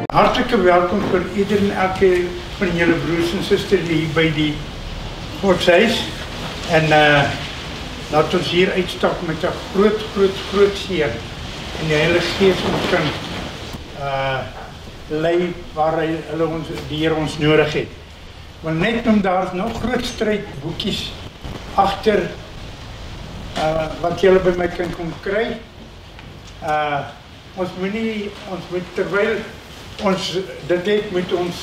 Hartelijke welkom vir ieder en elke van julle broers en susters hier by die Godshuis. En laat ons hier uitstap met 'n groot seën. En die Heilige Gees ons kan lei waar die Here ons nodig het. Maar net om daar nog groot strydboekies agter wat julle by my kan kom kry. Ons moet terwyl ons dit het, moet ons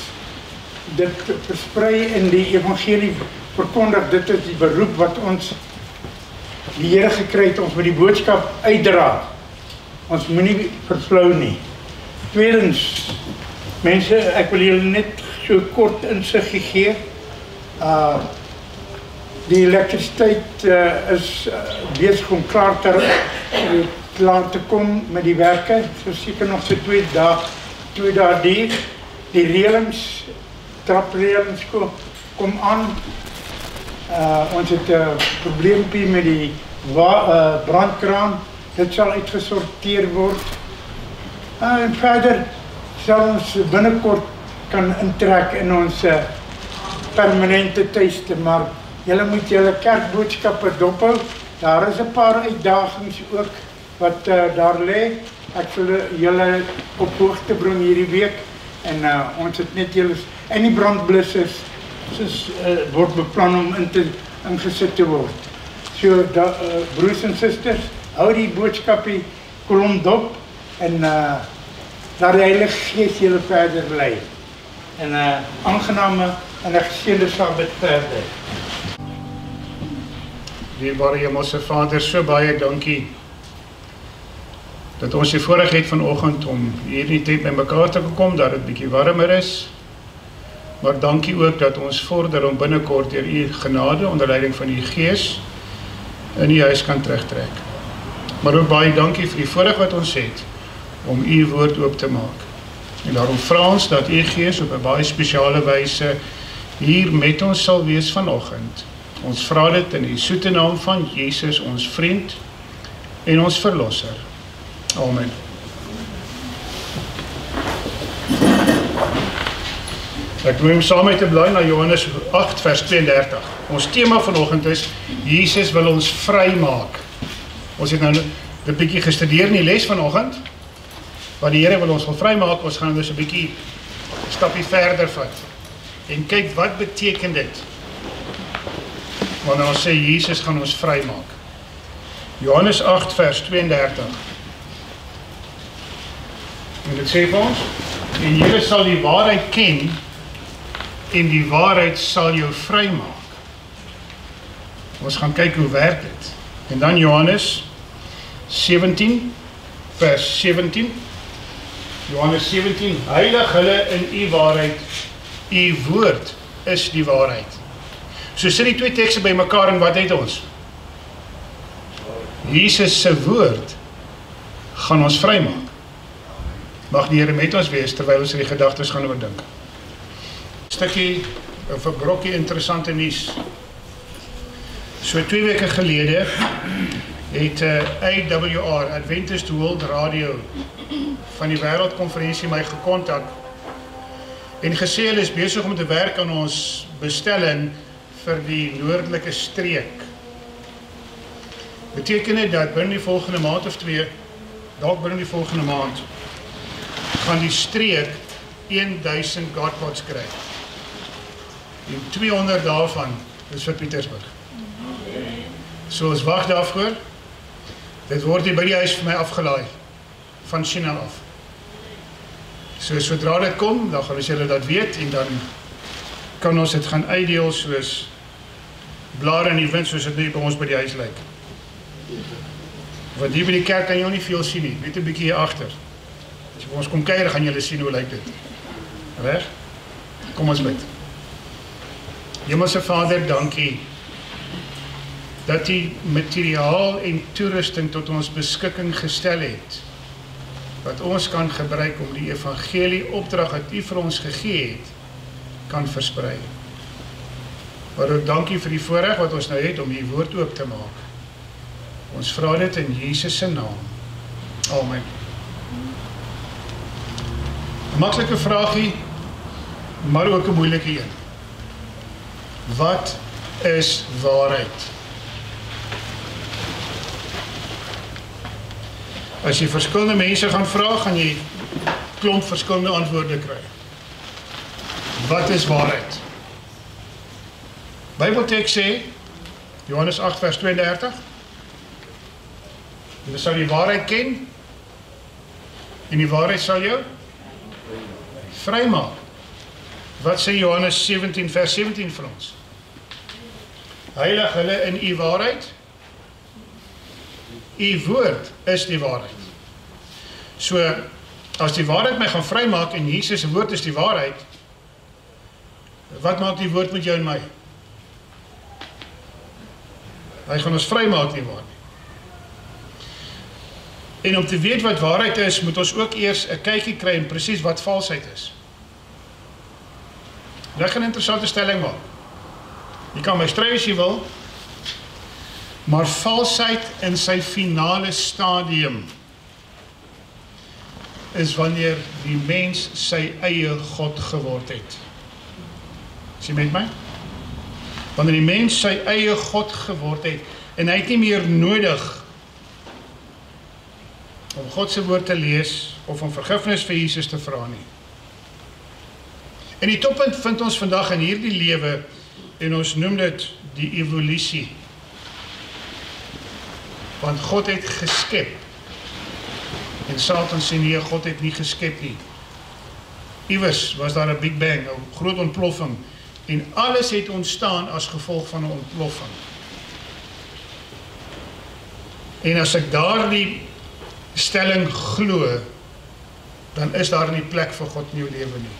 dit versprei in die evangelie verkondig. Dit is die beroep wat ons die Here gekry het. Ons moet die boodskap uitdra. Ons moet nie vervlou nie. Tweedens, mense, ek wil julle net so kort insig gee. Die elektrisiteit is besig om klaar te kom met die werke. So seker nog so 2 dae die reëlings, trapreëlings kom aan. Ons het 'n probleempie met die brandkraan. Dit sal uitgesorteer word. En verder sal ons binnekort kan intrek in ons permanente tuiste, maar julle moet julle kerkboodskappe dophou. Daar is 'n paar uitdagings ook wat daar lê. Ek wil julle op hoogte bring hierdie week en ons het net julle en die brandblussers word beplan om ingesit te word. So broers en susters, hou die boodskapie kolom dop en laat die Heilige Gees julle verder lei. En aangename en 'n geseënde Sabbat verder. Dierbare Hemelse Vader, so baie dankie dat ons die voorreg het vanoggend om hierdie tyd by mekaar te kom, dat dit bietjie warmer is. Maar dankie ook dat ons vorder om binnekort deur u genade onder leiding van u Gees in die huis kan terugtrek. Maar ook baie dankie vir die voorreg wat ons het om u woord oop te maak. En daarom vra ons dat u Gees op 'n baie spesiale wyse hier met ons sal wees vanoggend. Ons vra dit in die soete naam van Jesus, ons vriend en ons verlosser. Amen. Ek noem saam met te bly na Johannes 8 vers 32. Ons tema vanoggend is Jesus wil ons vrymaak. Ons het nou 'n bietjie gestudeer in die les vanoggend. Want die Here wil ons vrymaak. Ons gaan dus 'n bietjie stapie verder vat en kyk wat beteken dit wanneer ons sê Jesus gaan ons vrymaak. Johannes 8 vers 32. En dit sê vir ons, en julle sal die waarheid ken en die waarheid sal jou vrymaak. Ons gaan kyk hoe werk dit. En dan Johannes 17 vers 17. Johannes 17, heilig hulle in u waarheid, u woord is die waarheid. So sit die twee tekste by mekaar en wat het ons? Jesus se woord gaan ons vrymaak. Mag die Here met ons wees terwyl ons die gedagtes gaan oordink. Stukkie of 'n brokkie interessante nuus. So 2 weke gelede het AWR, Adventist World Radio, van die wêreldkonferensie my gekontak en gesê hulle is besig om te werk aan ons bestelling vir die noordelike streek. Beteken dit dat binne die volgende maand of 2, dalk binne die volgende maand, gaan die streek 1000 godpots kry. En 200 daarvan is vir Pietersburg. So ons wag daarvoor. Dit word hier by die huis vir my afgelaai van China af. So sodra dit kom, dan gaan ons julle dat weet en dan kan ons dit gaan uitdeel soos blare in die wind, soos dit nu by ons by die huis lyk. Want hier by die kerk kan jy nie veel sien nie, net 'n bietjie hier agter. As jy vir ons kom kuier, gaan julle sien hoe lyk dit. Reg? Kom ons bid. Hemelse Vader, dankie dat u materiaal en toerusting tot ons beskikking gestel het, wat ons kan gebruik om die evangelie opdrag wat u vir ons gegee het, kan versprei. Maar ook dankie vir die voorreg wat ons nou het om die woord oop te maak. Ons vra dit in Jesus se naam. Amen. Maklike vraagie, maar ook 'n moeilike een. Wat is waarheid? As jy verskillende mense gaan vra, gaan jy klomp verskillende antwoorde kry. Wat is waarheid? Bybelteks sê, Johannes 8 vers 32, jy sal die waarheid ken, en die waarheid sal jou vrymaak. Wat sê Johannes 17 vers 17 vir ons? Heilig hulle in u waarheid, u woord is die waarheid. So, as die waarheid my gaan vrymaak en Jesus se woord is die waarheid, wat maak die woord met jou en my? Hy gaan ons vrymaak nie waar nie. En om te weet wat waarheid is, moet ons ook eers 'n kykie kry in presies wat valsheid is. Dit gaan 'n interessante stelling maak. Jy kan my stry as jy wil, maar valsheid in sy finale stadium is wanneer die mens sy eie God geword het. Is jy met my? Wanneer die mens sy eie God geword het, en hy het nie meer nodig om God se woord te lees, of om vergifnis vir Jesus te vra nie. En die toppunt vind ons vandag in hierdie lewe, en ons noem dit die evolusie. Want God het geskep, en Satan sê nee, God het nie geskep nie. Iewers was daar 'n Big Bang, 'n groot ontploffing, en alles het ontstaan as gevolg van 'n ontploffing. En as ek daardie stelling glo, dan is daar nie plek vir God in jou lewe nie.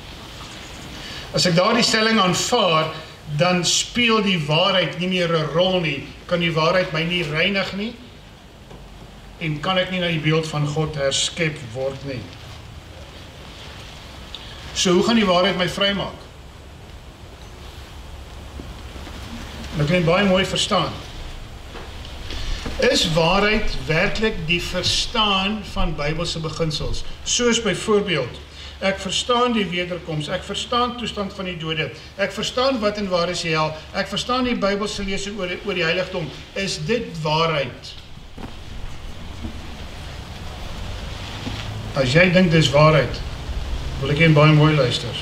As ek daardie stelling aanvaar, dan speel die waarheid nie meer 'n rol nie, kan die waarheid my nie reinig nie, en kan ek nie na die beeld van God herskep word nie. So hoe gaan die waarheid my vrymaak? Ek kan baie mooi verstaan. Is waarheid werklik die verstaan van Bybelse beginsels? Soos byvoorbeeld, ek verstaan die wederkoms, ek verstaan toestand van die dode, ek verstaan wat en waar is die hel, ek verstaan die Bybelse lesing oor die heiligdom. Is dit waarheid? As jy dink dis waarheid, wil ek baie mooi luister.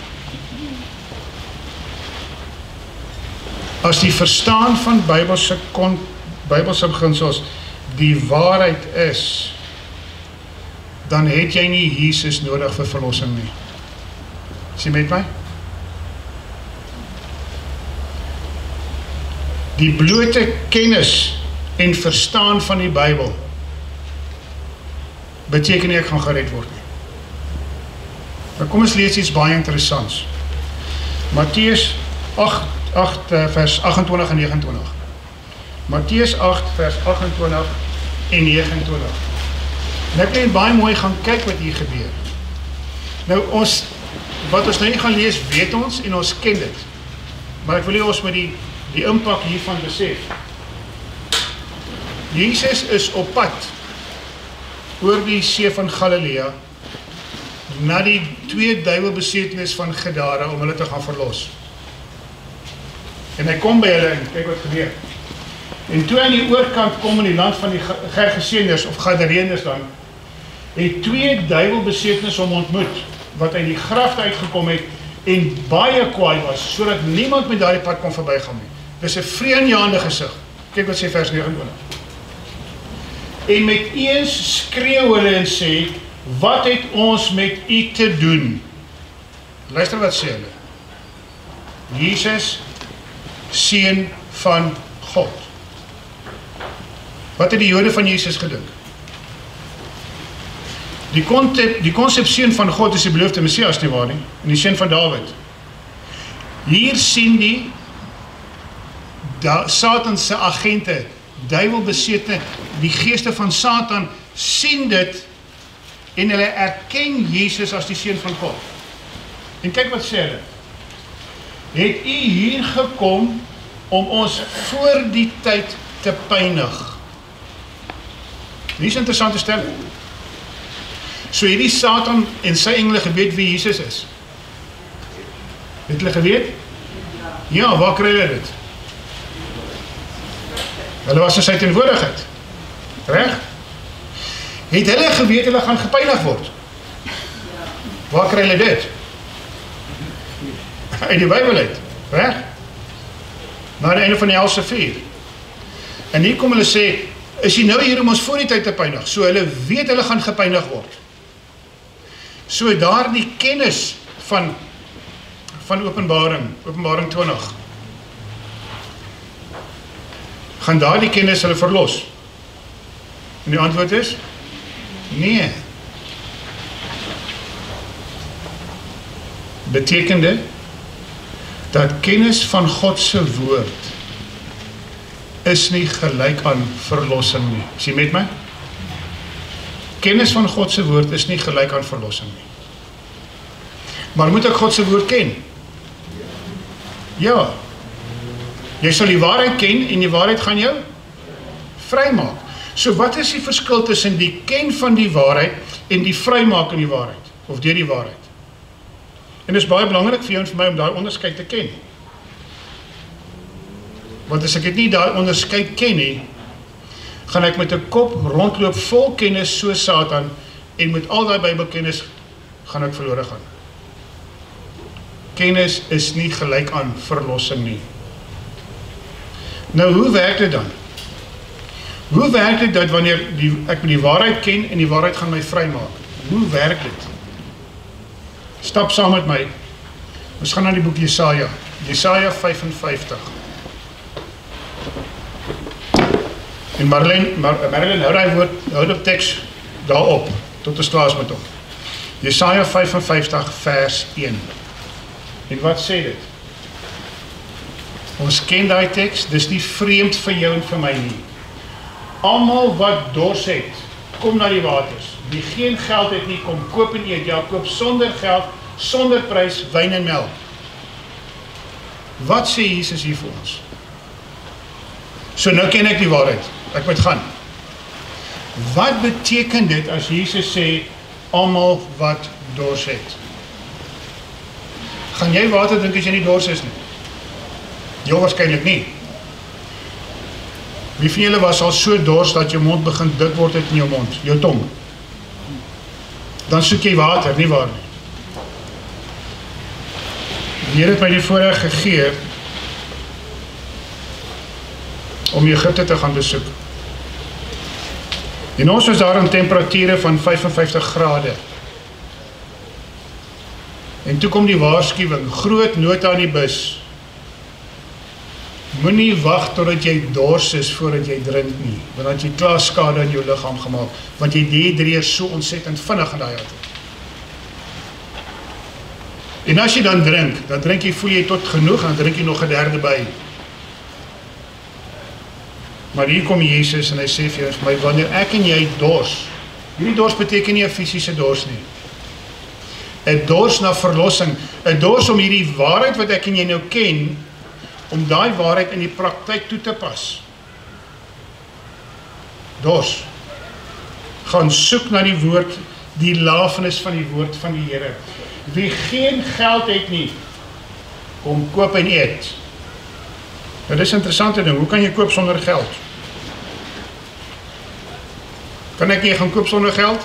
As die verstaan van Bybelse beginsels die waarheid is, dan het jy nie Jesus nodig vir verlossing nie. Is jy met my? Die blote kennis en verstaan van die Bybel beteken nie ek gaan gered word nie. Nou kom ons lees iets baie interessants. Matteus 8 vers 28 en 29. Matteus 8 vers 28 en 29. En ek wil baie mooi gaan kyk wat hier gebeur. Nou wat ons nou nie gaan lees, weet ons en ons ken dit. Maar ek wil nie ons met die impak hiervan besef. Jesus is op pad oor die see van Galilea na die 2 duiwelbesetenis van Gadara om hulle te gaan verlos. En hy kom by hulle en kyk wat gebeur. En toe aan die oorkant kom in die land van die Gergeseners of Gadareners dan, het 2 duiwelbesetenis hom ontmoet, wat uit die graf uitgekom het en baie kwaai was, sodat niemand met daardie pad kon verbygaan nie. Dis 'n vreemdjaende gesig. Kyk wat sê vers 29. En met eens skreeu hulle en sê, wat het ons met u te doen? Luister wat sê hulle. Jesus, seun van God. Wat het die Jode van Jesus gedink? Die konsep seun van God is die beloofde Messias, nie waar nie? En die seun van Dawid. Hier sien die Satan se agente, duiwelbesete, die geeste van Satan, sien dit en hulle erken Jesus as die seun van God. En kyk wat sê hulle. Het u hier gekom om ons voor die tyd te pynig? Hier is 'n interessante stelling. So hierdie Satan en sy engele geweet wie Jesus is. Het hulle geweet? Ja, waar kry hulle dit? Hulle was in sy teenwoordigheid. Reg? Het hulle geweet hulle gaan gepeinig word? Waar kry hulle dit? Uit die Bybel uit, reg? Na die einde van die helse vuur. En hier kom hulle sê, is jy nou hier om ons voor die tyd te peinig? So hulle weet hulle gaan gepeinig word. So daar die kennis van Openbaring 20, gaan daar die kennis hulle verlos? En die antwoord is, nee. Betekende dat kennis van God se woord is nie gelyk aan verlossing nie. Is jy met my? Kennis van God se woord is nie gelyk aan verlossing nie. Maar moet ek God se woord ken? Ja. Jy sal die waarheid ken en die waarheid gaan jou vrymaak. So wat is die verskil tussen die ken van die waarheid en die vrymaak in die waarheid? Of deur die waarheid? En dit is baie belangrik vir jou en vir my om daai onderskeid te ken. Want as ek dit nie daai onderskeid ken nie, gaan ek met 'n kop rondloop vol kennis so Satan en met al daai Bybelkennis gaan ek verlore gaan. Kennis is nie gelyk aan verlossing nie. Nou, hoe werk dit dan? Hoe werk dit dat wanneer ek die waarheid ken en die waarheid gaan my vrymaak? Hoe werk dit? Stap saam met my. Ons gaan na die boek Jesaja. Jesaja 55. En Marilyn hou die teks daarop, tot ons klaar is met hom. Jesaja 55 vers 1. En wat sê dit? Ons ken daai teks, dis nie vreemd vir jou en vir my nie. Almal wat dors het, kom na die waters. Wie geen geld het nie, kom koop en eet. Ja, koop sonder geld, sonder prys, wyn en melk. Wat sê Jesus hier vir ons? So nou ken ek die waarheid. Ek moet gaan. Wat beteken dit as Jesus sê, almal wat dors het? Gaan jy water drink as jy nie dors is nie? Jou waarskynlik nie. Wie van julle was al so dors dat jou mond begin dik word uit in jou mond, jou tong? Dan soek jy water, nie waar nie. Die Here het my die voorreg gegee om Egipte te gaan besoek. En ons was daar in temperature van 55 grade. En toe kom die waarskuwing, groot nota aan die bus. Moenie wag totdat jy dors is voordat jy drink nie, want dan het jy klaar skade in jou liggaam gemaak, want jy dehydreer so ontsettend vinnig in daai hitte. En as jy dan drink jy, voel jy tot genoeg, en dan drink jy nog 'n derde by. Maar hier kom Jesus en hy sê vir jou en vir my, wanneer ek en jy dors, hierdie dors beteken nie 'n fisiese dors nie. 'n Dors na verlossing, 'n dors om hierdie waarheid wat ek en jy nou ken, om daai waarheid in die praktyk toe te pas. Dors. Gaan soek na die woord, die lafenis van die woord van die Here. Wie geen geld het nie, kom koop en eet. Nou, dis 'n interessante ding, hoe kan jy koop sonder geld? Kan ek nie gaan koop sonder geld?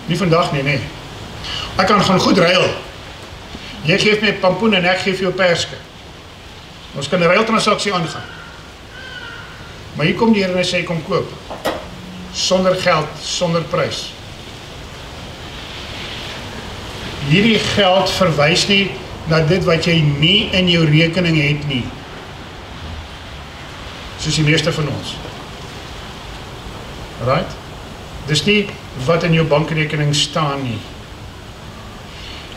Nie vandag nie, nee. Ek kan gaan goed ruil. Jy geef my pampoen en ek geef jou perske. Ons kan 'n ruiltransaksie aangaan. Maar hier kom die Here en hy sê, kom koop. Sonder geld, sonder prys. Hierdie geld verwys nie na dit wat jy nie in jou rekening het nie. Soos die meeste van ons. Right? Dis nie wat in jou bankrekening staan nie.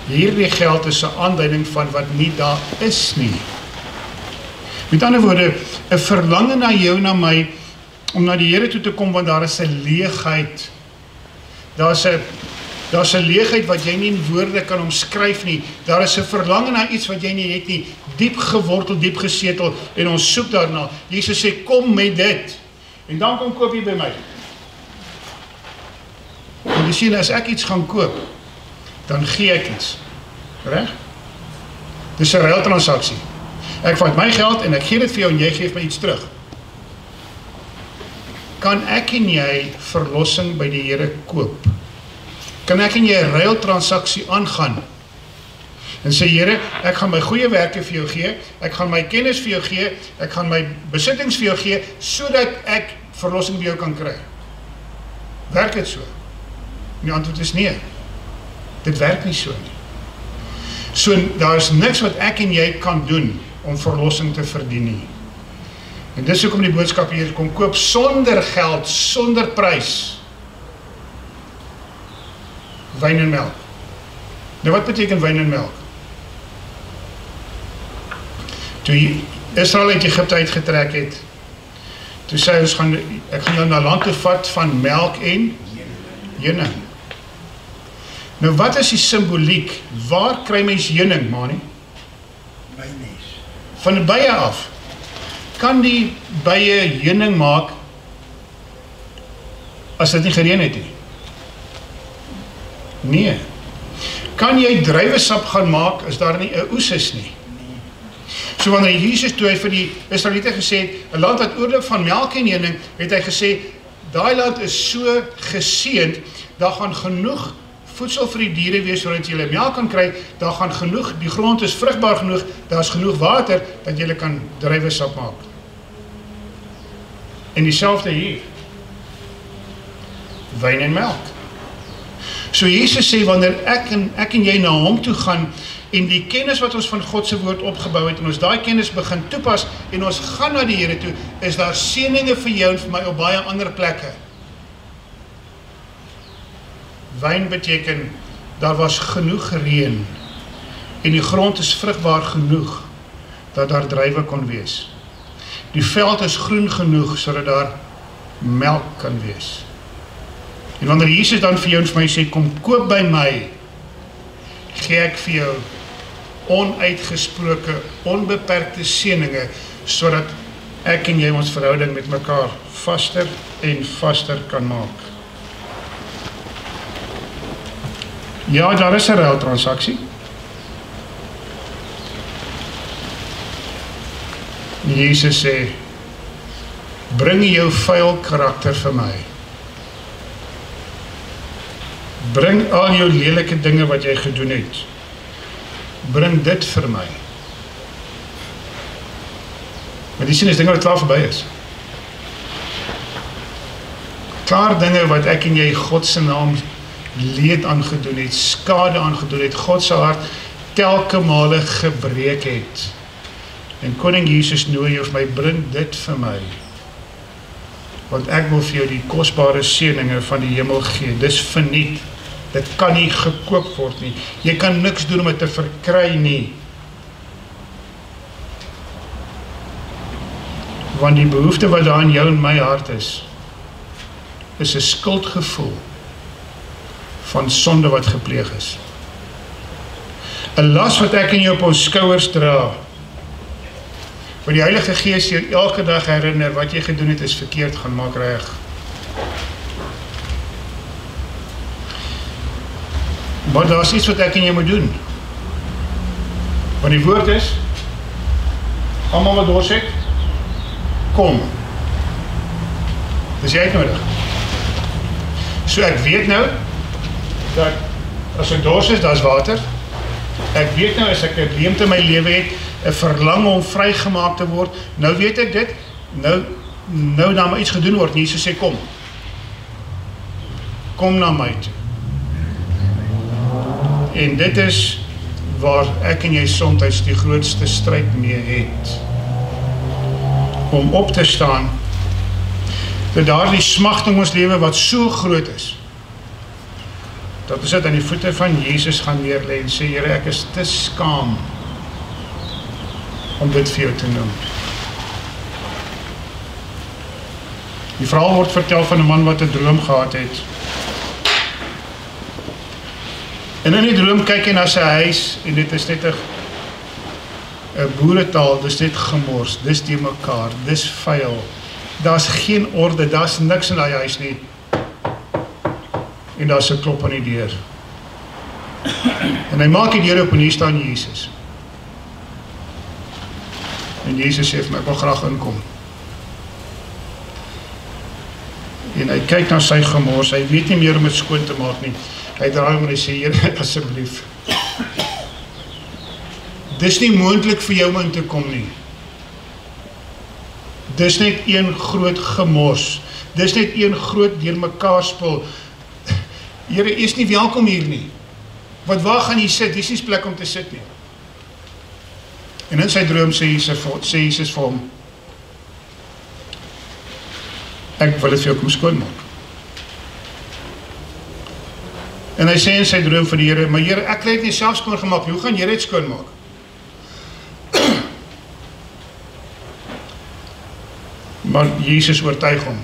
Hierdie geld is 'n aanduiding van wat nie daar is nie. Met ander woorde, 'n verlange na jou, na my, om na die Here toe te kom, want daar is 'n leegheid. Daar's 'n leegheid wat jy nie in woorde kan omskryf nie. Daar is 'n verlange na iets wat jy nie het nie, diep gewortel, diep gesetel, en ons soek daarna. Jesus sê, kom met dit, en dan kom koop jy by my. En Jy sien, as ek iets gaan koop, dan gee ek iets. Reg? Dis 'n ruiltransaksie. Ek vat my geld en ek gee dit vir jou en jy gee my iets terug. Kan ek en jy verlossing by die Here koop? Kan ek en jy 'n ruiltransaksie aangaan? En sê, Here, ek gaan my goeie werke vir jou gee, ek gaan my kennis vir jou gee, ek gaan my besittings vir jou gee, sodat ek verlossing by jou kan kry. Werk dit so? En die antwoord is nee. Dit werk nie so nie. So, daar is niks wat ek en jy kan doen om verlossing te verdien nie. En dis hoekom die boodskap hier kom, koop sonder geld, sonder prys, wyn en melk. Nou wat beteken wyn en melk? Toe Israel uit Egypte uitgetrek het, toe sê hy, ek gaan jou na land toe vat van melk en heuning. Nou wat is die simboliek? Waar kry mens heuning, Manie? Van die bye af. Kan die bye heuning maak as dit nie gereën het nie? Nee. Kan jy druiwesap gaan maak as daar nie 'n oes is nie? So wanneer Jesus toe hy vir die Israeliete gesê het, 'n land wat oorloop van melk en heuning, het hy gesê, daai land is so geseënd, daar gaan genoeg voedsel vir die diere wees, sodat jy melk kan kry, daar gaan genoeg, die grond is vrugbaar genoeg, daar is genoeg water, dat jy kan druiwesap maak. En dieselfde hier. Wyn en melk. So Jesus sê, wanneer ek en jy na hom toe gaan, en die kennis wat ons van God se woord opgebou het, en ons daai kennis begin toepas, en ons gaan na die Here toe, is daar seëninge vir jou en vir my op baie ander plekke. Wyn beteken, daar was genoeg reën, en die grond is vrugbaar genoeg, dat daar druiwe kon wees. Die veld is groen genoeg, sodat daar melk kan wees. En wanneer Jesus dan vir jou en vir my sê, kom koop by my, gee ek vir jou onuitgesproke, onbeperkte seëninge, sodat ek en jy ons verhouding met mekaar vaster en vaster kan maak. Ja, daar is 'n ruiltransaksie. Jesus sê, bring jou vuil karakter vir my. Bring al jou lelike dinge wat jy gedoen het. Bring dit vir my. Maar die sin is dinge wat klaar verby is. Klaar dinge wat ek en jy God se naam leed aangedoen het, skade aangedoen het, God se hart telke male gebreek het. En Koning Jesus nooi jou vir my, bring dit vir my. Want ek wil vir jou die kosbare seëninge van die hemel gee. Dis verniet. Dit kan nie gekoop word nie. Jy kan niks doen om dit te verkry nie. Want die behoefte wat daar in jou en my hart is 'n skuldgevoel van sonde wat gepleeg is. 'n las wat ek en jy op ons skouers dra. Want die Heilige Gees jou elke dag herinner, wat jy gedoen het is verkeerd, gaan maak reg. Maar daar is iets wat ek en jy moet doen. Want die woord is, almal wat dors het, kom. Dis jy uitnodig. So ek weet nou, dat as ek dors is, daar is water. Ek weet nou, as ek 'n leemte in my lewe het, 'n verlang om vrygemaak te word, nou weet ek dit, nou daar maar iets gedoen word. Jesus sê, kom. Kom na my toe. En dit is waar ek en jy soms die grootste stryd mee het. Om op te staan, dat daar die smagting in ons lewe wat so groot is, dat ons dit aan die voete van Jesus gaan neerlê en sê, Here, ek is te skaam om dit vir jou te noem. Die verhaal word vertel van 'n man wat 'n droom gehad het. En in die droom kyk hy na sy huis, en dit is net 'n boeretaal, dis net gemors, dis die mekaar, dis vuil, daar's geen orde, daar's niks in daai huis nie. en daar's 'n klop aan die deur. En hy maak die deur oop en hier staan Jesus. En Jesus sê vir my, ek wil graag inkom. En hy kyk na sy gemors, hy weet nie meer om dit skoon te maak nie. Hy draai om en hy sê, Here, asseblief. Dis nie moontlik vir jou om in te kom nie. Dis net een groot gemors. Dis net een groot deurmekaar spul. Here, jy is nie welkom hier nie. Want waar gaan jy sit? Dis nie plek om te sit nie. En in sy droom sê Jesus vir hom, ek wil dit vir jou kom skoonmaak. En hy sê in sy droom vir die Here, maar Here, ek kry dit nie self skoongemaak, hoe gaan jy dit skoonmaak? Maar Jesus oortuig hom.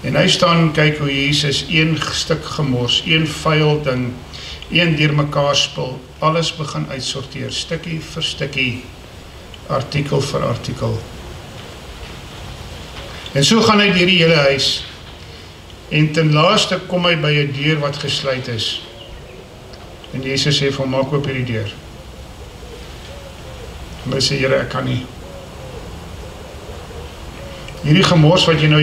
En hy staan, kyk hoe Jesus een stuk gemors, een vuil ding, een deurmekaar spul, alles begin uitsorteer, stukkie vir stukkie, artikel vir artikel. En so gaan hy deur die hele huis, en ten laaste kom hy by 'n deur wat gesluit is. En Jesus sê vir hom, maak oop hierdie deur. En hy sê, Here, ek kan nie. Hierdie gemors wat jy nou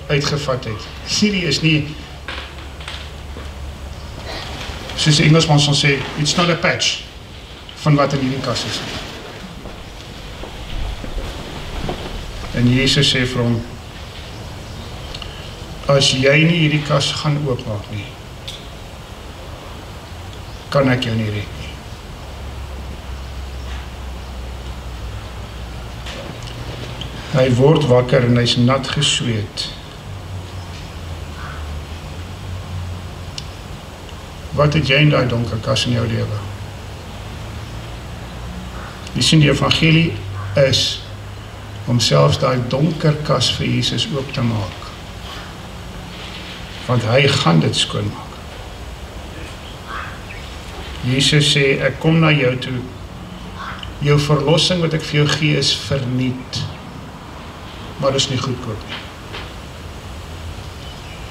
uitgevat het, hierdie is nie, soos die Engelsman sal sê, it's not a patch van wat in hierdie kas is. En Jesus sê vir hom, as jy nie hierdie kas gaan oopmaak nie, kan ek jou nie red nie. Hy word wakker en hy's nat gesweet. Wat het jy in daai donker kas in jou lewe? Jy sien, die evangelie is om selfs daai donker kas vir Jesus oop te maak. Want hy gaan dit skoonmaak. Jesus sê, ek kom na jou toe. Jou verlossing wat ek vir jou gee is verniet. Maar dit is nie goedkoop nie.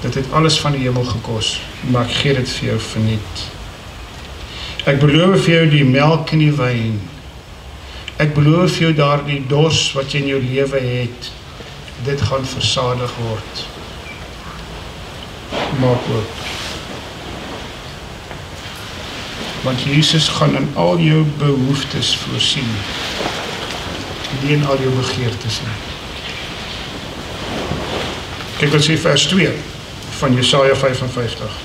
Dit het alles van die hemel gekos, maar ek gee dit vir jou verniet. Ek beloof vir jou die melk en die wyn. Ek beloof vir jou daardie dors wat jy in jou lewe het, dit gaan versadig word. Maak oop. Want Jesus gaan in al jou behoeftes voorsien, nie in al jou begeertes nie. Kyk wat sê vers 2 van Jesaja 55.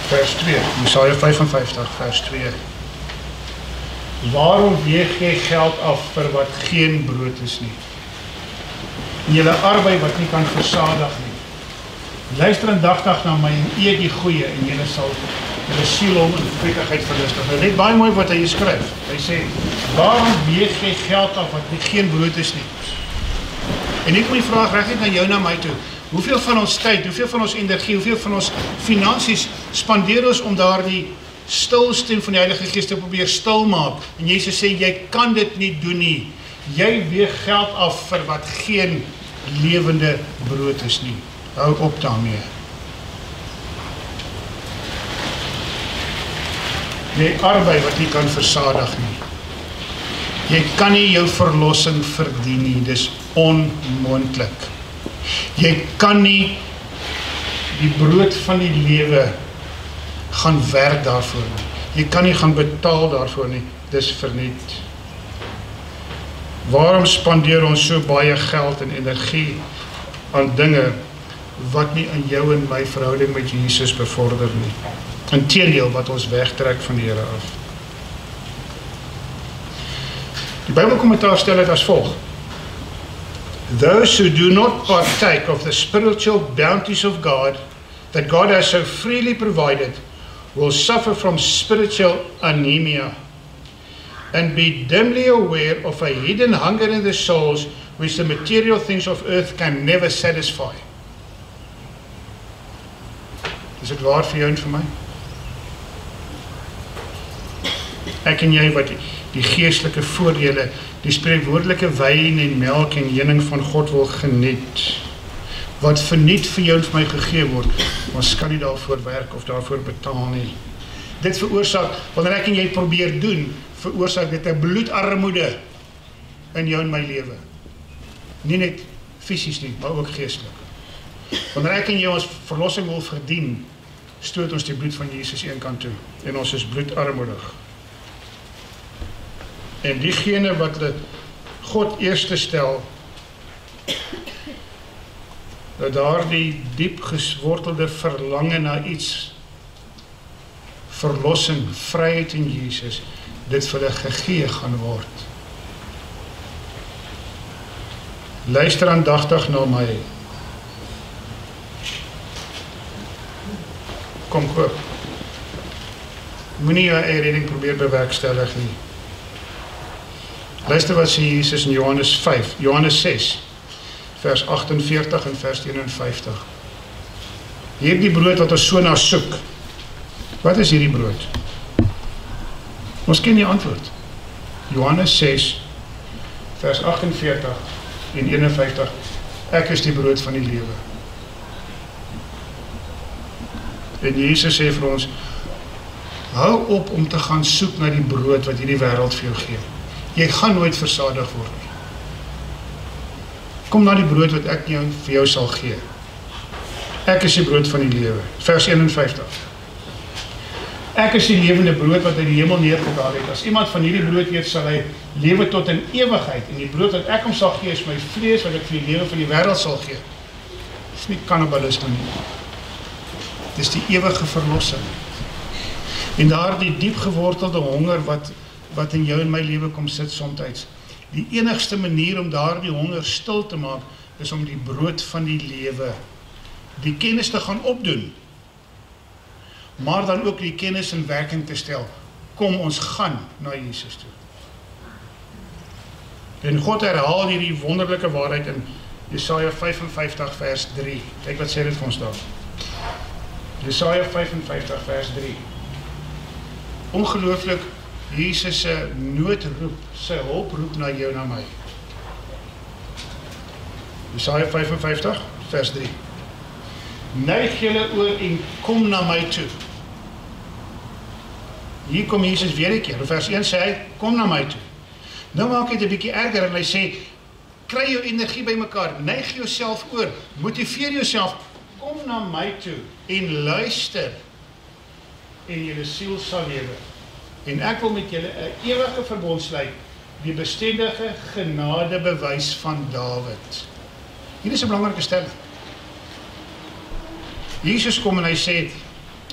Vers 2, Jesaja 55, vers 2. Waarom weeg jy geld af vir wat geen brood is nie? En julle arbeid wat nie kan versadig nie. Luister indagtig na my en eet die goeie en julle sal julle siel om in vrugtigheid verlustig. Nou net baie mooi wat hy skryf. Hy sê, waarom weeg jy geld af wat geen brood is nie? En ek kom die vraag reg na jou, na my toe. Hoeveel van ons tyd, hoeveel van ons energie, hoeveel van ons finansies spandeer ons om daar die stilstem van die Heilige Gees te probeer stil maak? En Jesus sê, jy kan dit nie doen nie. Jy weeg geld af vir wat geen lewende brood is nie. Hou op daarmee. Jy arbeid wat nie kan versadig nie. Jy kan nie jou verlossing verdien nie, dis onmoontlik. Jy kan nie die brood van die lewe gaan werk daarvoor nie. Jy kan nie gaan betaal daarvoor nie, dis verniet. Waarom spandeer ons so baie geld en energie aan dinge wat nie in jou en my verhouding met Jesus bevorder nie? Inteendeel wat ons wegtrek van die Here af. Die Bybelkommentaar stel dit as volg: Those who do not partake of the spiritual bounties of God that God has so freely provided will suffer from spiritual anemia and be dimly aware of a hidden hunger in their souls which the material things of earth can never satisfy. Is dit waar vir jou en vir my? Ek en jy wat die geestelike voordele, die spreekwoordelike wyn en melk en honing van God wil geniet, wat verniet vir jou en vir my gegee word, ons kan nie daarvoor werk of daarvoor betaal nie. Dit veroorsaak, wanneer ek en jy probeer doen, veroorsaak dit 'n bloedarmoede in jou en my lewe. Nie net fisies nie, maar ook geestelik. Wanneer ek en jy ons verlossing wil verdien, stoot ons die bloed van Jesus een kant toe, en ons is bloedarmoedig. En diegene wat God eerste stel, dat daar die diep gewortelde verlange na iets, verlossing, vryheid in Jesus, dit vir hulle gegee gaan word. Luister aandagtig na my. Kom koop. Moenie jou eie redding probeer bewerkstellig nie. Luister wat sê Jesus in Johannes 6, vers 48 en vers 51. Hierdie brood wat ons so na soek. Wat is hierdie brood? Ons ken die antwoord. Johannes 6, vers 48 en 51. Ek is die brood van die lewe. En Jesus sê vir ons, hou op om te gaan soek na die brood wat hierdie wêreld vir jou gee. Jy gaan nooit versadig word nie. Kom na die brood wat ek vir jou sal gee. Ek is die brood van die lewe. Vers 51. Ek is die lewende brood wat uit die hemel neergedaal het. As iemand van hierdie brood eet, sal hy lewe tot in ewigheid. En die brood wat ek hom sal gee, is my vlees wat ek vir die lewe van die wêreld sal gee. Dit is nie kannibalisme nie. Dit is die ewige verlossing. En daar die diep gewortelde honger wat in jou en my lewe kom sit soms. Die enigste manier om daar die honger stil te maak, is om die brood van die lewe, die kennis te gaan opdoen, maar dan ook die kennis in werking te stel. Kom, ons gaan na Jesus toe. En God herhaal hierdie wonderlike waarheid in Jesaja 55 vers 3. Kyk wat sê dit vir ons daar. Jesaja 55 vers 3. Ongelooflik, Jesus se noodroep, sy hulproep na jou en na my. Jesaja 55 vers 3. Neig julle oor en kom na my toe. Hier kom Jesus weer 'n keer. In vers 1 sê hy, kom na my toe. Nou maak hy dit 'n bietjie erger en hy sê, kry jou energie bymekaar, neig jouself oor, motiveer jouself, kom na my toe en luister en julle siel sal lewe. En ek wil met julle 'n ewige verbond sluit, die bestendige genadebewys van Dawid. Hier is 'n belangrike stelling. Jesus kom en hy sê,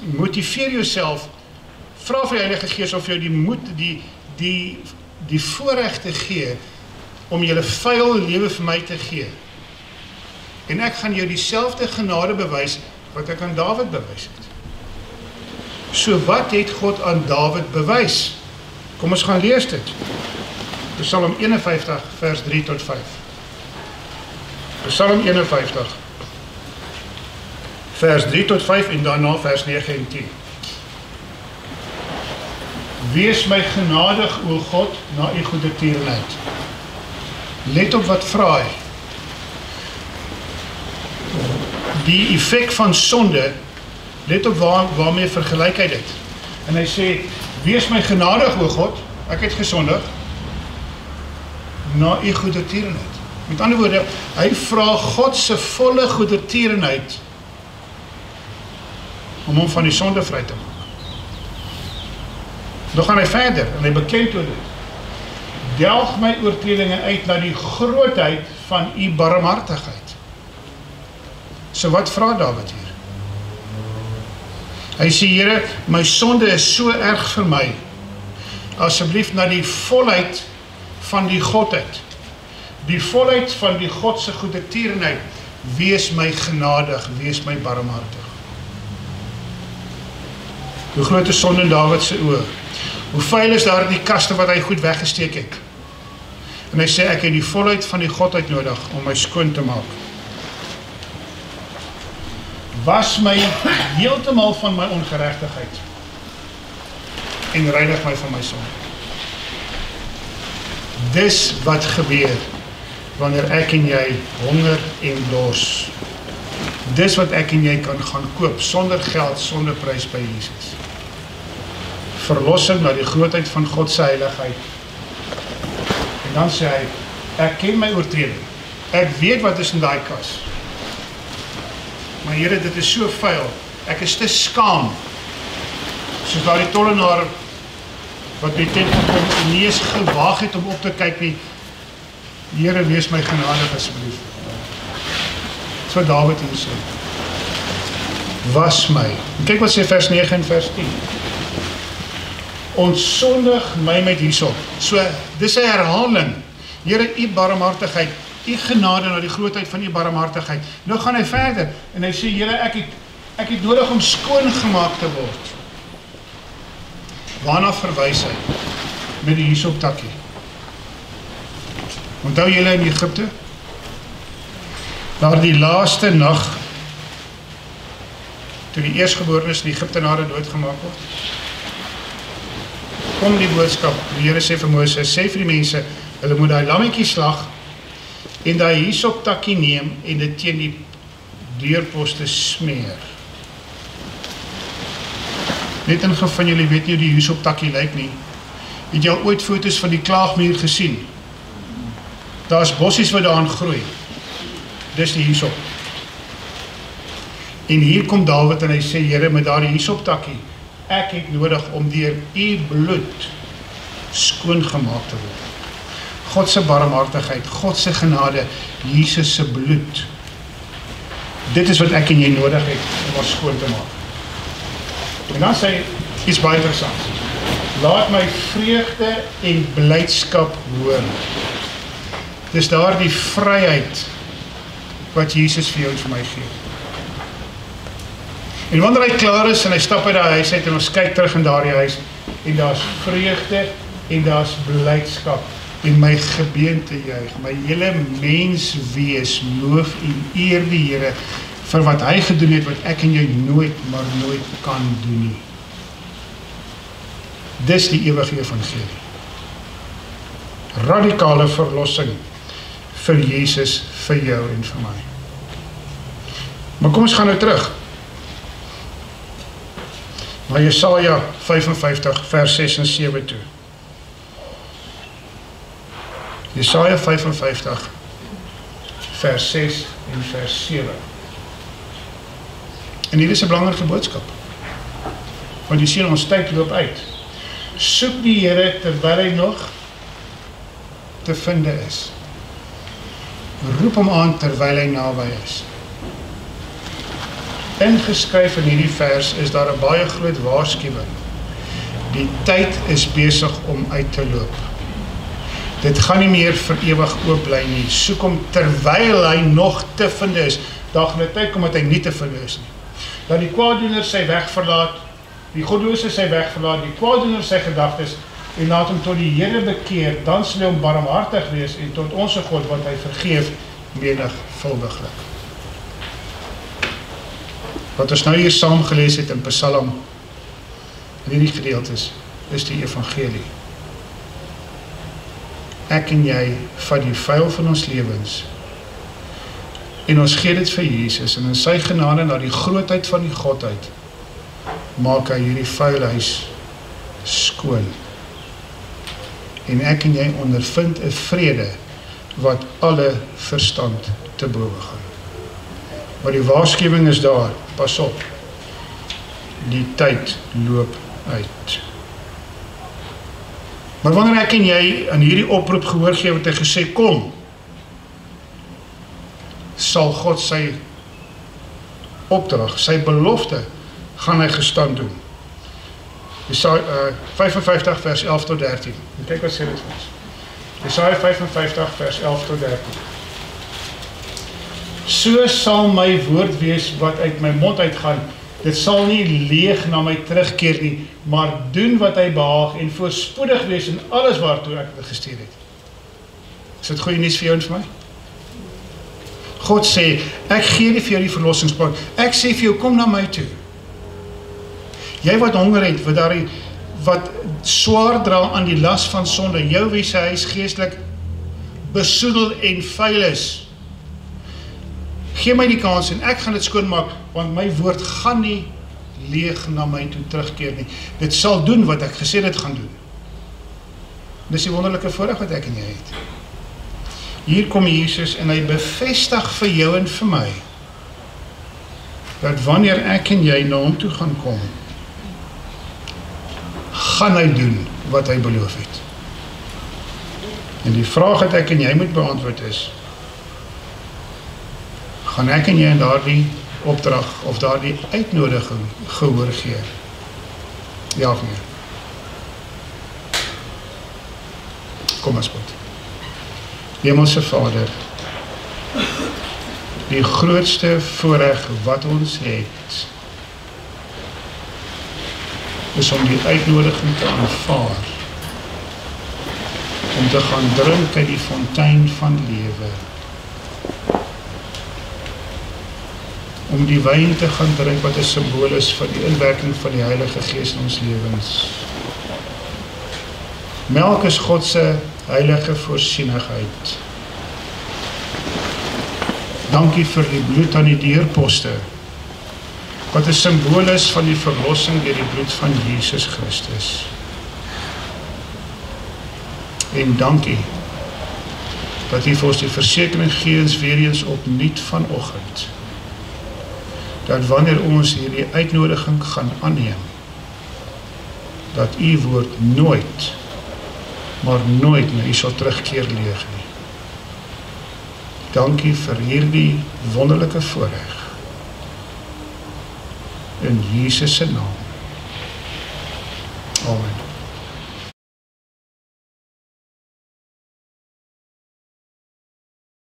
motiveer jouself, vra vir die Heilige Gees of jou die moed, die voorreg te gee, om julle vuil lewe vir my te gee. En ek gaan jou dieselfde genade bewys, wat ek aan Dawid bewys het. So wat het God aan Dawid bewys? Kom ons gaan lees dit. Psalm 51 vers 3 tot 5. Psalm 51 vers 3 tot 5 en daarna vers 9 en 10. Wees my genadig, o God, na u goedertierenheid. Let op wat vra hy. Die effek van sonde, let op waarmee vergelyk hy dit. En hy sê, wees my genadig, o God, ek het gesondig, na u goedertierenheid. Met ander woorde, hy vra God se volle goedertierenheid om hom van die sonde vry te maak. Dan gaan hy verder en hy beklemtoon dit. Delg my oortredinge uit na die grootheid van u barmhartigheid. So wat vra Dawid hier? Hy sê, Here, my sonde is so erg vir my. Asseblief na die volheid van die Godheid. Die volheid van die God se goedertierenheid. Wees my genadig, wees my barmhartig. Hoe groot is sonde in Dawid se oë? Hoe vuil is daar die kaste wat hy goed weggesteek het? En hy sê, ek het die volheid van die Godheid nodig om my skoon te maak. Was my heeltemal van my ongeregtigheid en reinig my van my sonde. Dis wat gebeur wanneer ek en jy honger en dors Dis wat ek en jy kan gaan koop, sonder geld, sonder prys by Jesus. Verlossing na die grootheid van God se heiligheid. En dan sê hy, ek ken my oortreding. Ek weet wat is in daai kas. Maar Here, dit is so vuil. Ek is te skaam. Soos daar die tollenaar wat by die tempel kom en nie eens gewaag het om op te kyk nie. Here, wees my genadig asseblief. Dis wat Dawid hier sê. Was my. En kyk wat sê vers 9 en vers 10. Ontsondig my met hysop. So, dis 'n herhaling. Here, u barmhartigheid, u genade na die grootheid van u barmhartigheid. Nou gaan hy verder en hy sê, Here, ek het nodig om skoon gemaak te word. Waarna verwys hy? Met die hysoptakkie. Onthou julle in Egipte? Daar die laaste nag, toe die eerstgeborenes die Egiptenare doodgemaak word, kom die boodskap, die Here sê vir Moses, sê vir die mense, hulle moet daai lammetjie slag, en daai hysoptakkie neem, en dit teen die deurposte smeer. Net in van julle weet nie hoe die hysoptakkie lyk nie. Het jy al ooit foto's van die klaagmuur gesien? Daar is bossies wat daaraan groei. Dis die hysop. En hier kom Dawid en hy sê, Here, met daardie hysoptakkie, ek het nodig om deur u bloed skoon gemaak te word. God se barmhartigheid, God se genade, Jesus se bloed. Dit is wat ek en jy nodig het om ons skoon te maak. En dan sê hy iets baie interessants. Laat my vreugde en blydskap hoor. Dis daar die vryheid wat Jesus vir jou en vir my gee. En wanneer hy klaar is en hy stap uit die huis uit en ons kyk terug in daardie huis en daar's vreugde en daar's blydskap en my gebeente juig, my hele menswees loof en eer die Here vir wat hy gedoen het wat ek en jy nooit, maar nooit kan doen nie. Dis die ewige evangelie. Radikale verlossing vir Jesus, vir jou en vir my. Maar kom ons gaan nou terug na Jesaja 55 vers 6 en 7 toe. Jesaja 55 vers 6 en vers 7. En hier is 'n belangrike boodskap. Want jy sien ons tyd loop uit. Soek die Here terwyl hy nog te vinde is. Roep hom aan terwyl hy naby is. Ingeskryf in hierdie vers is daar 'n baie groot waarskuwing. Die tyd is besig om uit te loop. Dit gaan nie meer vir ewig oop bly nie. Soek hom terwyl hy nog te vind is. Daar gaan 'n tyd kom dat hy nie te vind is nie. Dat die kwaaddoener sy weg verlaat, die goddelose sy weg verlaat, die kwaaddoener sy gedagtes en laat hom tot die Here bekeer, dan sal hy hom barmhartig wees en tot ons God wat hy vergeef menigvuldiglik. Wat ons nou hier saam gelees het in Psalm, in hierdie gedeeltes, is die evangelie. Ek en jy vat die vuil van ons lewens en ons gee dit vir Jesus en in sy genade na die grootheid van die Godheid maak hy hierdie vuil huis skoon. En ek en jy ondervind 'n vrede wat alle verstand te bowe gaan. Maar die waarskuwing is daar, pas op, die tyd loop uit. Maar wanneer ek en jy aan hierdie oproep gehoor gee wat hy gesê, kom, sal God sy opdrag, sy belofte, gaan hy gestand doen. Jesaja 55 vers 11 tot 13. En kyk wat sê dit vir ons. Jesaja 55 vers 11 tot 13. So sal my woord wees wat uit my mond uitgaan. Dit sal nie leeg na my terugkeer nie, maar doen wat hy behaag en voorspoedig wees in alles waartoe ek dit gestuur het. Is dit goeie nuus vir jou en vir my? God sê, ek gee nie vir jou die verlossingsplan. Ek sê vir jou, kom na my toe. Jy wat honger het, wat swaar dra aan die las van sonde, jou wie sy huis geestelik besoedel en vuil is, Gee my die kans en ek gaan dit skoonmaak, want my woord gaan nie leeg na my toe terugkeer nie. Dit sal doen wat ek gesê dit gaan doen. Dis die wonderlike voorreg wat ek en jy het. Hier kom Jesus en hy bevestig vir jou en vir my, dat wanneer ek en jy na hom toe gaan kom, gaan hy doen wat hy beloof het. En die vraag wat ek en jy moet beantwoord is, gaan ek en jy in daardie opdrag of daardie uitnodiging gehoor gee? Ja of nee? Kom ons bid. Hemelse Vader, die grootste voorreg wat ons het, is om die uitnodiging te aanvaar, om te gaan drink uit die fontein van lewe, om die wyn te gaan drink wat 'n simbool is van die inwerking van die Heilige Gees in ons lewens. Melk is God se heilige voorsienigheid. Dankie vir die bloed aan die deurposte, wat 'n simbool is van die verlossing deur die bloed van Jesus Christus. En dankie dat U vir ons die versekering gee eens weer eens opnuut vanoggend, dat wanneer ons hierdie uitnodiging gaan aanneem, dat U woord nooit, maar nooit na U sal terugkeer leeg nie. Dankie vir hierdie wonderlike voorreg. In Jesus se naam. Amen.